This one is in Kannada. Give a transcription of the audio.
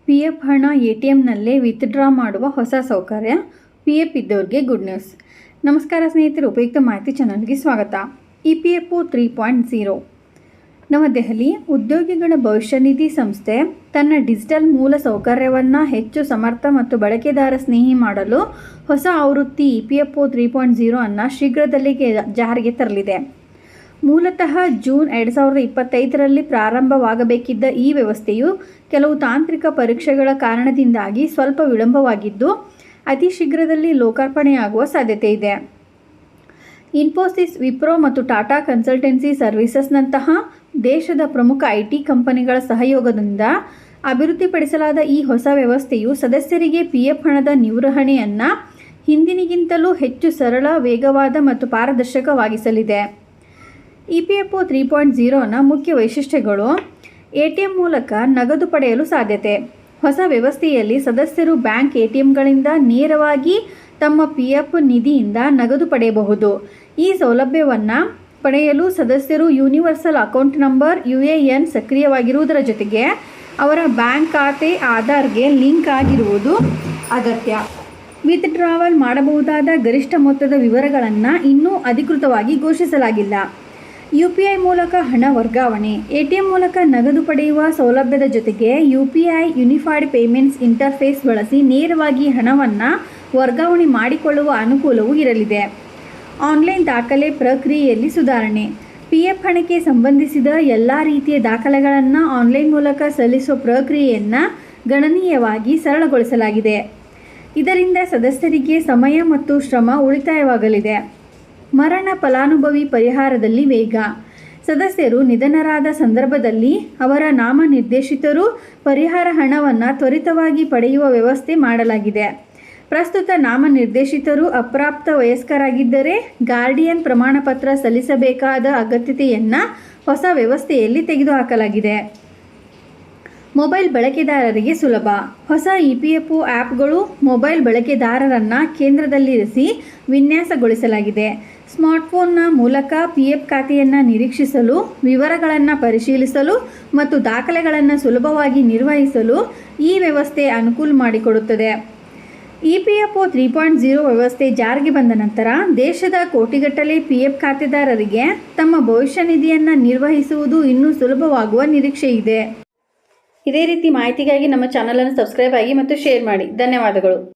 PF ಹಣ ATMನಲ್ಲೇ ವಿತ್ಡ್ರಾ ಮಾಡುವ ಹೊಸ ಸೌಕರ್ಯ. PF ಇದ್ದವರಿಗೆ ಗುಡ್ ನ್ಯೂಸ್. ನಮಸ್ಕಾರ ಸ್ನೇಹಿತರೆ, ಉಪಯುಕ್ತ ಮಾಹಿತಿ ಚಾನಲ್ಗೆ ಸ್ವಾಗತ. EPFO 3.0 ನವದೆಹಲಿ ಉದ್ಯೋಗಿಗಳ ಭವಿಷ್ಯ ನಿಧಿ ಸಂಸ್ಥೆ ತನ್ನ ಡಿಜಿಟಲ್ ಮೂಲ ಸೌಕರ್ಯವನ್ನು ಹೆಚ್ಚು ಸಮರ್ಥ ಮತ್ತು ಬಳಕೆದಾರ ಸ್ನೇಹಿ ಮಾಡಲು ಹೊಸ ಆವೃತ್ತಿ EPFO 3.0 ಅನ್ನು ಶೀಘ್ರದಲ್ಲೇ ಜಾರಿಗೆ ತರಲಿದೆ. ಮೂಲತಃ ಜೂನ್ 2025ರಲ್ಲಿ ಪ್ರಾರಂಭವಾಗಬೇಕಿದ್ದ ಈ ವ್ಯವಸ್ಥೆಯು ಕೆಲವು ತಾಂತ್ರಿಕ ಪರೀಕ್ಷೆಗಳ ಕಾರಣದಿಂದಾಗಿ ಸ್ವಲ್ಪ ವಿಳಂಬವಾಗಿದ್ದು ಅತಿ ಶೀಘ್ರದಲ್ಲಿ ಲೋಕಾರ್ಪಣೆಯಾಗುವ ಸಾಧ್ಯತೆ ಇದೆ. ಇನ್ಫೋಸಿಸ್, ವಿಪ್ರೋ ಮತ್ತು ಟಾಟಾ ಕನ್ಸಲ್ಟೆನ್ಸಿ ಸರ್ವಿಸಸ್ನಂತಹ ದೇಶದ ಪ್ರಮುಖ IT ಕಂಪನಿಗಳ ಸಹಯೋಗದಿಂದ ಅಭಿವೃದ್ಧಿಪಡಿಸಲಾದ ಈ ಹೊಸ ವ್ಯವಸ್ಥೆಯು ಸದಸ್ಯರಿಗೆ PF ಹಣದ ನಿರ್ವಹಣೆಯನ್ನು ಹಿಂದಿನಿಗಿಂತಲೂ ಹೆಚ್ಚು ಸರಳ, ವೇಗವಾದ ಮತ್ತು ಪಾರದರ್ಶಕವಾಗಿಸಲಿದೆ. EPFO 3.0ನ ಮುಖ್ಯ ವೈಶಿಷ್ಟ್ಯಗಳು: ATM ಮೂಲಕ ನಗದು ಪಡೆಯಲು ಸಾಧ್ಯತೆ. ಹೊಸ ವ್ಯವಸ್ಥೆಯಲ್ಲಿ ಸದಸ್ಯರು ಬ್ಯಾಂಕ್ ATMಗಳಿಂದ ನೇರವಾಗಿ ತಮ್ಮ PF ನಿಧಿಯಿಂದ ನಗದು ಪಡೆಯಬಹುದು. ಈ ಸೌಲಭ್ಯವನ್ನು ಪಡೆಯಲು ಸದಸ್ಯರು ಯೂನಿವರ್ಸಲ್ ಅಕೌಂಟ್ ನಂಬರ್ UAN ಸಕ್ರಿಯವಾಗಿರುವುದರ ಜೊತೆಗೆ ಅವರ ಬ್ಯಾಂಕ್ ಖಾತೆ ಆಧಾರ್ಗೆ ಲಿಂಕ್ ಆಗಿರುವುದು ಅಗತ್ಯ. ವಿತ್ಡ್ರಾವಲ್ ಮಾಡಬಹುದಾದ ಗರಿಷ್ಠ ಮೊತ್ತದ ವಿವರಗಳನ್ನು ಇನ್ನೂ ಅಧಿಕೃತವಾಗಿ ಘೋಷಿಸಲಾಗಿಲ್ಲ. UPI ಮೂಲಕ ಹಣ ವರ್ಗಾವಣೆ. ATM ಮೂಲಕ ನಗದು ಪಡೆಯುವ ಸೌಲಭ್ಯದ ಜೊತೆಗೆ UPI ಯುನಿಫೈಡ್ ಪೇಮೆಂಟ್ಸ್ ಇಂಟರ್ಫೇಸ್ ಬಳಸಿ ನೇರವಾಗಿ ಹಣವನ್ನು ವರ್ಗಾವಣೆ ಮಾಡಿಕೊಳ್ಳುವ ಅನುಕೂಲವೂ ಇರಲಿದೆ. ಆನ್ಲೈನ್ ದಾಖಲೆ ಪ್ರಕ್ರಿಯೆಯಲ್ಲಿ ಸುಧಾರಣೆ. PF ಹಣಕ್ಕೆ ಸಂಬಂಧಿಸಿದ ಎಲ್ಲ ರೀತಿಯ ದಾಖಲೆಗಳನ್ನು ಆನ್ಲೈನ್ ಮೂಲಕ ಸಲ್ಲಿಸುವ ಪ್ರಕ್ರಿಯೆಯನ್ನು ಗಣನೀಯವಾಗಿ ಸರಳಗೊಳಿಸಲಾಗಿದೆ. ಇದರಿಂದ ಸದಸ್ಯರಿಗೆ ಸಮಯ ಮತ್ತು ಶ್ರಮ ಉಳಿತಾಯವಾಗಲಿದೆ. ಮರಣ ಫಲಾನುಭವಿ ಪರಿಹಾರದಲ್ಲಿ ವೇಗ. ಸದಸ್ಯರು ನಿಧನರಾದ ಸಂದರ್ಭದಲ್ಲಿ ಅವರ ನಾಮನಿರ್ದೇಶಿತರು ಪರಿಹಾರ ಹಣವನ್ನು ತ್ವರಿತವಾಗಿ ಪಡೆಯುವ ವ್ಯವಸ್ಥೆ ಮಾಡಲಾಗಿದೆ. ಪ್ರಸ್ತುತ ನಾಮನಿರ್ದೇಶಿತರು ಅಪ್ರಾಪ್ತ ವಯಸ್ಕರಾಗಿದ್ದರೆ ಗಾರ್ಡಿಯನ್ ಪ್ರಮಾಣಪತ್ರ ಸಲ್ಲಿಸಬೇಕಾದ ಅಗತ್ಯತೆಯನ್ನು ಹೊಸ ವ್ಯವಸ್ಥೆಯಲ್ಲಿ ತೆಗೆದುಹಾಕಲಾಗಿದೆ. ಮೊಬೈಲ್ ಬಳಕೆದಾರರಿಗೆ ಸುಲಭ. ಹೊಸ EPFO ಆ್ಯಪ್ಗಳು ಮೊಬೈಲ್ ಬಳಕೆದಾರರನ್ನು ಕೇಂದ್ರದಲ್ಲಿರಿಸಿ ವಿನ್ಯಾಸಗೊಳಿಸಲಾಗಿದೆ. ಸ್ಮಾರ್ಟ್ಫೋನ್ನ ಮೂಲಕ PF ಖಾತೆಯನ್ನು ನಿರೀಕ್ಷಿಸಲು, ವಿವರಗಳನ್ನು ಪರಿಶೀಲಿಸಲು ಮತ್ತು ದಾಖಲೆಗಳನ್ನು ಸುಲಭವಾಗಿ ನಿರ್ವಹಿಸಲು ಈ ವ್ಯವಸ್ಥೆ ಅನುಕೂಲ ಮಾಡಿಕೊಡುತ್ತದೆ. EPFO 3.0 ವ್ಯವಸ್ಥೆ ಜಾರಿಗೆ ಬಂದ ನಂತರ ದೇಶದ ಕೋಟಿಗಟ್ಟಲೆ PF ಖಾತೆದಾರರಿಗೆ ತಮ್ಮ ಭವಿಷ್ಯ ನಿಧಿಯನ್ನು ನಿರ್ವಹಿಸುವುದು ಇನ್ನೂ ಸುಲಭವಾಗುವ ನಿರೀಕ್ಷೆ ಇದೆ. ಇದೇ ರೀತಿ ಮಾಹಿತಿಗಾಗಿ ನಮ್ಮ ಚಾನಲನ್ನು ಸಬ್ಸ್ಕ್ರೈಬ್ ಆಗಿ ಮತ್ತು ಶೇರ್ ಮಾಡಿ. ಧನ್ಯವಾದಗಳು.